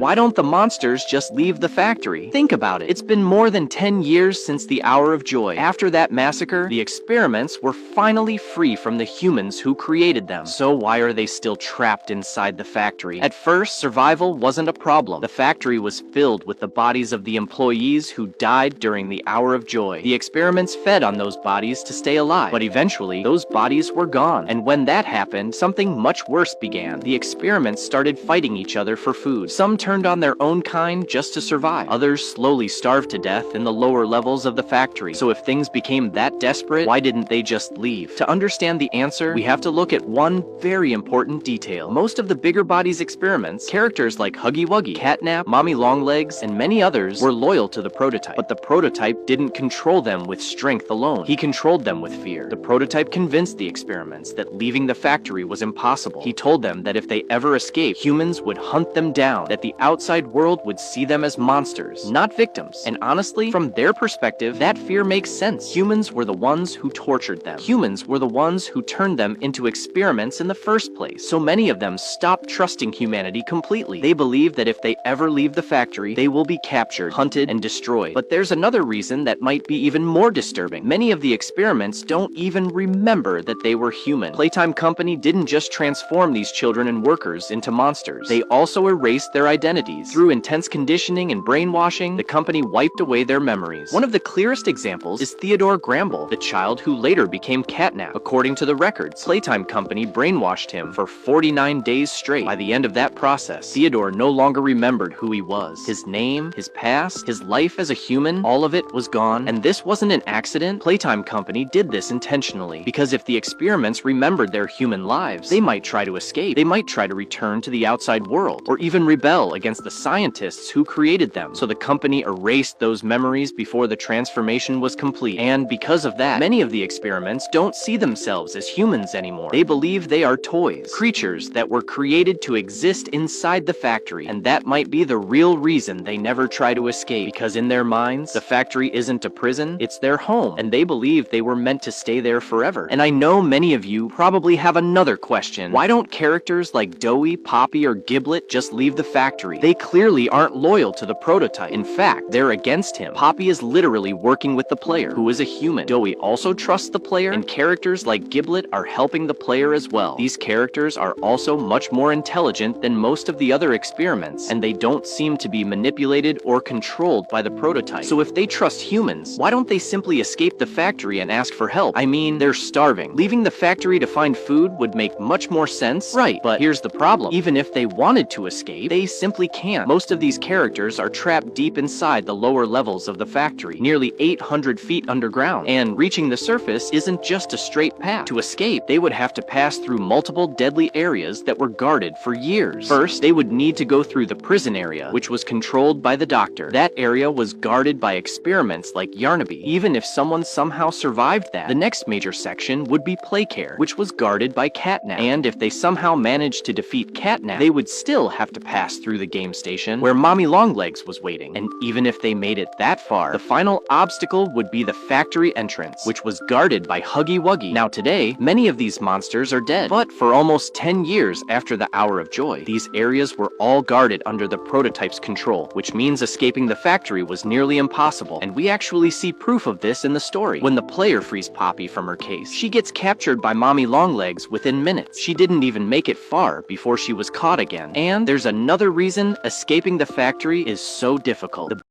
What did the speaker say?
Why don't the monsters just leave the factory? Think about it. It's been more than 10 years since the Hour of Joy. After that massacre, the experiments were finally free from the humans who created them. So why are they still trapped inside the factory? At first, survival wasn't a problem. The factory was filled with the bodies of the employees who died during the Hour of Joy. The experiments fed on those bodies to stay alive, but eventually, those bodies were gone. And when that happened, something much worse began. The experiments started fighting each other for food. Some turned on their own kind just to survive. Others slowly starved to death in the lower levels of the factory. So if things became that desperate, why didn't they just leave? To understand the answer, we have to look at one very important detail. Most of the Bigger Bodies experiments, characters like Huggy Wuggy, Catnap, Mommy Longlegs, and many others were loyal to the prototype. But the prototype didn't control them with strength alone. He controlled them with fear. The prototype convinced the experiments that leaving the factory was impossible. He told them that if they ever escaped, humans would hunt them down, that the outside world would see them as monsters, not victims. And honestly, from their perspective, that fear makes sense. Humans were the ones who tortured them. Humans were the ones who turned them into experiments in the first place. So many of them stopped trusting humanity completely. They believe that if they ever leave the factory, they will be captured, hunted, and destroyed. But there's another reason that might be even more disturbing. Many of the experiments don't even remember that they were human. Playtime Company didn't just transform these children and workers into monsters. They also erased their identities. Through intense conditioning and brainwashing, the company wiped away their memories. One of the clearest examples is Theodore Gramble, the child who later became Catnap. According to the records, Playtime Company brainwashed him for 49 days straight. By the end of that process, Theodore no longer remembered who he was. His name, his past, his life as a human, all of it was gone. And this wasn't an accident. Playtime Company did this intentionally, because if the experiments remembered their human lives, they might try to escape. They might try to return to the outside world, or even rebel against the scientists who created them. So the company erased those memories before the transformation was complete. And because of that, many of the experiments don't see themselves as humans anymore. They believe they are toys, creatures that were created to exist inside the factory. And that might be the real reason they never try to escape, because in their minds, the factory isn't a prison, it's their home, and they believe they were meant to stay there forever. And I know many of you probably have another question. Why don't characters like Doughy, Poppy, or Giblet just leave the factory? They clearly aren't loyal to the prototype. In fact, they're against him. Poppy is literally working with the player, who is a human. Doughy also trusts the player, and characters like Giblet are helping the player as well. These characters are also much more intelligent than most of the other experiments, and they don't seem to be manipulated or controlled by the prototype. So if they trust humans, why don't they simply escape the factory and ask for help? I mean, they're starving. Leaving the factory to find food would make much more sense, right? But here's the problem. Even if they wanted to escape, they simply can't. Most of these characters are trapped deep inside the lower levels of the factory, nearly 800 feet underground, and reaching the surface isn't just a straight path. To escape, they would have to pass through multiple deadly areas that were guarded for years. First, they would need to go through the prison area, which was controlled by the doctor. That area was guarded by experiments like Yarnaby. Even if someone somehow survived that, the next major section would be Playcare, which was guarded by Catnap. And if they somehow managed to defeat Catnap, they would still have to pass through the game station, where Mommy Longlegs was waiting. And even if they made it that far, the final obstacle would be the factory entrance, which was guarded by Huggy Wuggy. Now today, many of these monsters are dead, but for almost 10 years after the Hour of Joy, these areas were all guarded under the prototype's control, which means escaping the factory was nearly impossible. And we actually see proof of this in the story. When the player frees Poppy from her case, she gets captured by Mommy Longlegs within minutes. She didn't even make it far before she was caught again. And there's another reason escaping the factory is so difficult. The